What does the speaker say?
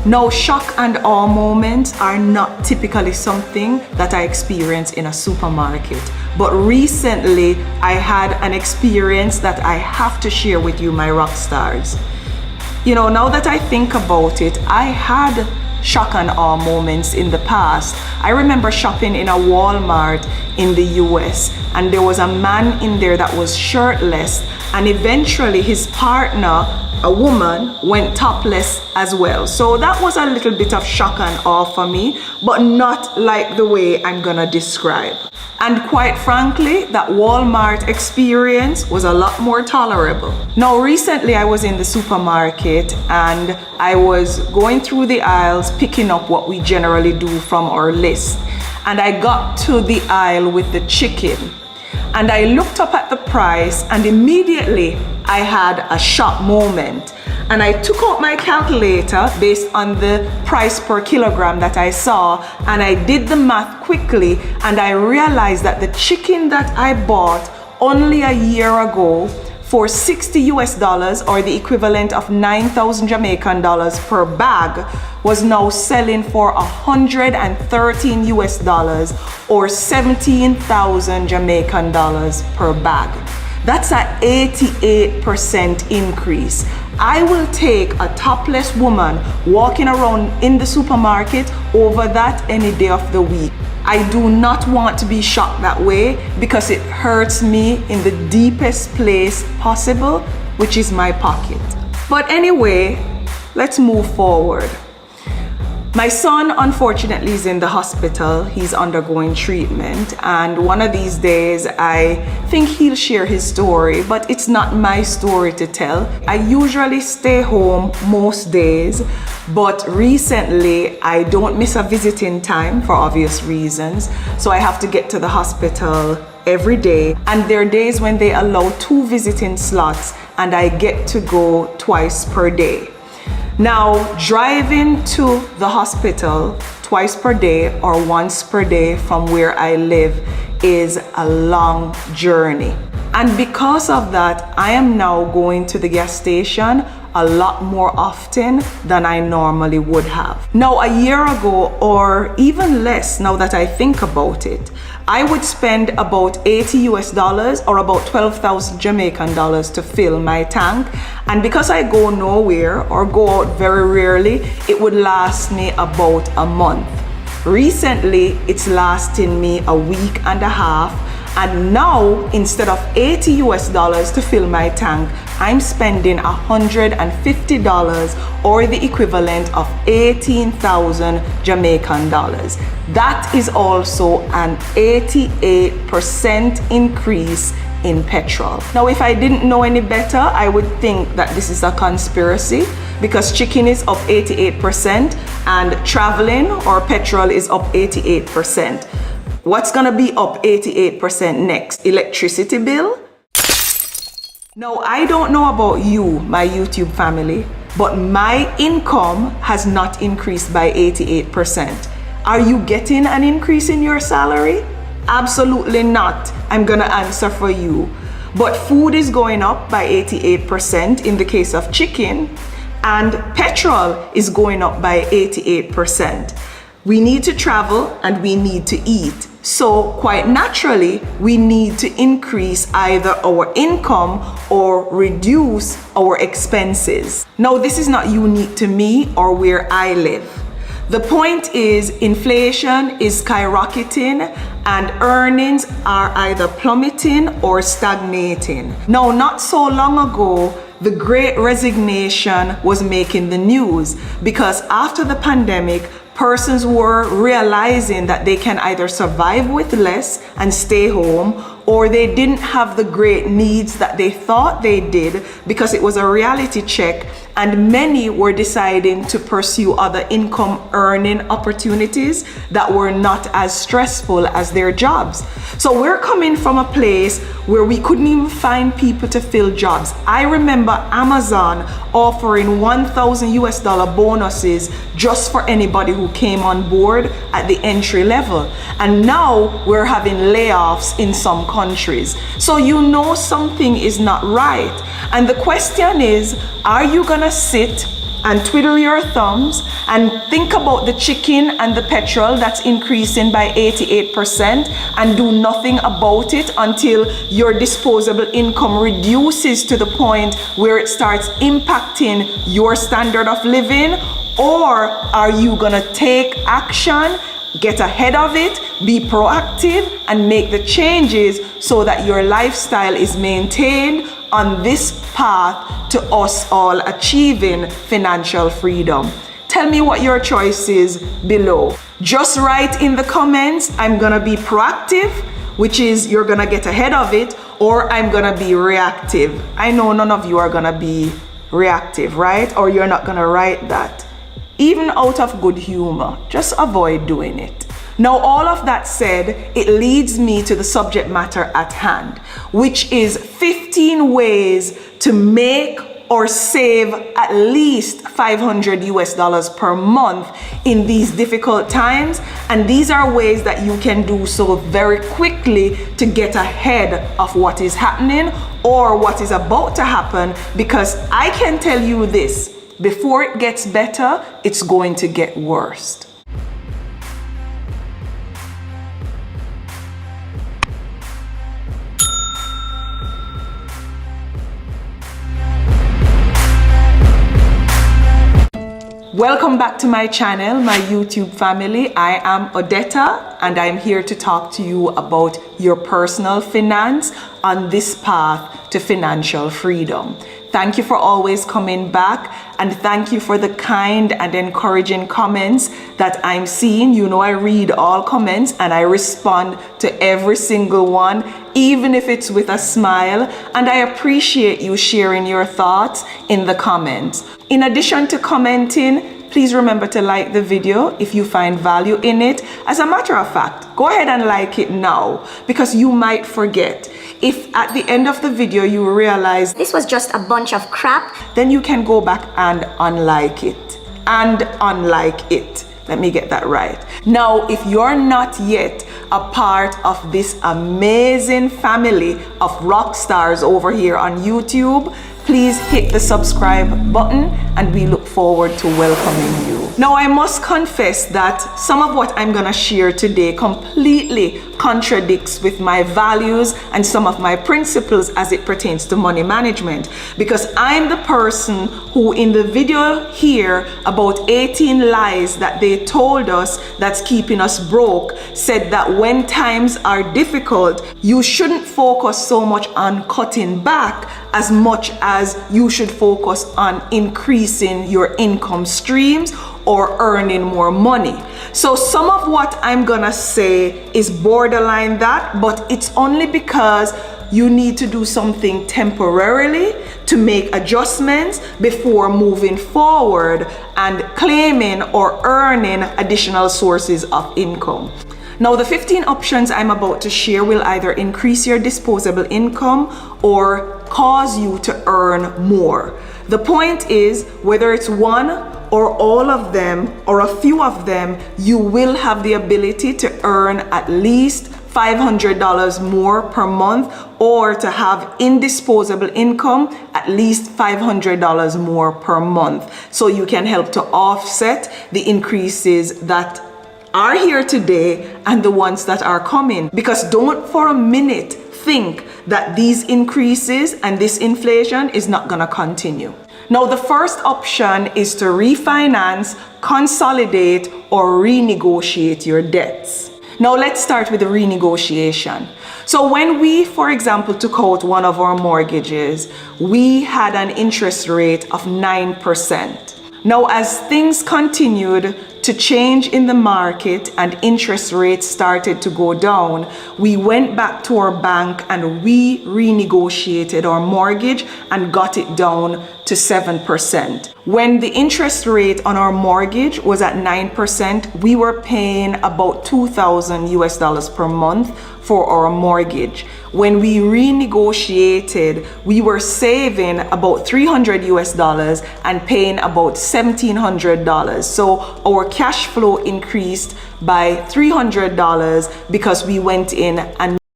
Now, shock and awe moments are not typically something that I experience in a supermarket. But recently, I had an experience that I have to share with you, my rock stars. You know, now that I think about it, I had shock and awe moments in the past. I remember shopping in a Walmart in the US, and there was a man in there that was shirtless, and eventually his partner, a woman, went topless as well. So that was a little bit of shock and awe for me, but not like the way I'm gonna describe. And quite frankly, that Walmart experience was a lot more tolerable. Now, recently I was in the supermarket and I was going through the aisles, picking up what we generally do from our list. And I got to the aisle with the chicken. And I looked up at the price and immediately I had a shock moment. And I took out my calculator based on the price per kilogram that I saw, and I did the math quickly, and I realized that the chicken that I bought only a year ago for $60 or the equivalent of 9,000 Jamaican dollars per bag was now selling for $113 or 17,000 Jamaican dollars per bag. That's an 88% increase. I will take a topless woman walking around in the supermarket over that any day of the week. I do not want to be shocked that way because it hurts me in the deepest place possible, which is my pocket. But anyway, let's move forward. My son, unfortunately, is in the hospital. He's undergoing treatment, and one of these days I think he'll share his story, but it's not my story to tell. I usually stay home most days, but recently I don't miss a visiting time for obvious reasons, so I have to get to the hospital every day, and there are days when they allow 2 visiting slots and I get to go twice per day. Now, driving to the hospital twice per day or once per day from where I live is a long journey. And because of that, I am now going to the gas station a lot more often than I normally would have. Now, a year ago, or even less now that I think about it, I would spend about $80 or about 12,000 Jamaican dollars to fill my tank. And because I go nowhere or go out very rarely, it would last me about a month. Recently, it's lasting me a week and a half. And now, instead of $80 to fill my tank, I'm spending $150 or the equivalent of 18,000 Jamaican dollars. That is also an 88% increase in petrol. Now, if I didn't know any better, I would think that this is a conspiracy because chicken is up 88% and traveling or petrol is up 88%. What's gonna be up 88% next? Electricity bill? Now, I don't know about you, my YouTube family, but my income has not increased by 88%. Are you getting an increase in your salary? Absolutely not. I'm gonna answer for you. But food is going up by 88% in the case of chicken, and petrol is going up by 88%. We need to travel and we need to eat. So quite naturally, we need to increase either our income or reduce our expenses. Now, this is not unique to me or where I live. The point is, inflation is skyrocketing and earnings are either plummeting or stagnating. Now, not so long ago, the Great Resignation was making the news because after the pandemic, persons were realizing that they can either survive with less and stay home, or they didn't have the great needs that they thought they did because it was a reality check, and many were deciding to pursue other income earning opportunities that were not as stressful as their jobs. So we're coming from a place where we couldn't even find people to fill jobs. I remember Amazon offering $1,000 bonuses just for anybody who came on board at the entry level. And now we're having layoffs in some countries. So you know something is not right. And the question is, are you gonna sit and twiddle your thumbs and think about the chicken and the petrol that's increasing by 88% and do nothing about it until your disposable income reduces to the point where it starts impacting your standard of living? Or are you gonna take action, get ahead of it, be proactive, and make the changes so that your lifestyle is maintained on this path to us all achieving financial freedom? Tell me what your choice is below. Just write in the comments, I'm gonna be proactive, which is you're gonna get ahead of it, or I'm gonna be reactive. I know none of you are gonna be reactive, right? Or you're not gonna write that. Even out of good humor, just avoid doing it. Now, all of that said, it leads me to the subject matter at hand, which is 15 ways to make or save at least $500 per month in these difficult times. And these are ways that you can do so very quickly to get ahead of what is happening or what is about to happen, because I can tell you this, before it gets better, it's going to get worse. Welcome back to my channel, my YouTube family. I am Odetta, and I'm here to talk to you about your personal finance on this path to financial freedom. Thank you for always coming back, and thank you for the kind and encouraging comments that I'm seeing. You know, I read all comments and I respond to every single one, even if it's with a smile, and I appreciate you sharing your thoughts in the comments. In addition to commenting, please remember to like the video if you find value in it. As a matter of fact, go ahead and like it now, because you might forget. If at the end of the video you realize this was just a bunch of crap, then you can go back and unlike it. And unlike it. Let me get that right. Now, if you're not yet a part of this amazing family of rock stars over here on YouTube, please hit the subscribe button, and we look forward to welcoming you. Now, I must confess that some of what I'm gonna share today completely contradicts with my values and some of my principles as it pertains to money management, because I'm the person who, in the video here about 18 lies that they told us that's keeping us broke, said that when times are difficult, you shouldn't focus so much on cutting back as much as you should focus on increasing your income streams or earning more money. So some of what I'm gonna say is borderline that, but it's only because you need to do something temporarily to make adjustments before moving forward and claiming or earning additional sources of income. Now, the 15 options I'm about to share will either increase your disposable income or cause you to earn more. The point is, whether it's one or all of them or a few of them, you will have the ability to earn at least $500 more per month, or to have indisposable income at least $500 more per month, so you can help to offset the increases that are here today and the ones that are coming. Because don't for a minute think that these increases and this inflation is not gonna continue. Now, the first option is to refinance, consolidate, or renegotiate your debts. Now, let's start with the renegotiation. So when we, for example, took out one of our mortgages, we had an interest rate of 9%. Now, as things continued to change in the market and interest rates started to go down, we went back to our bank and we renegotiated our mortgage and got it down to 7%. When the interest rate on our mortgage was at 9%, we were paying about $2,000 per month for our mortgage. When we renegotiated, we were saving about $300 and paying about $1,700. So our cash flow increased by $300 because we went in and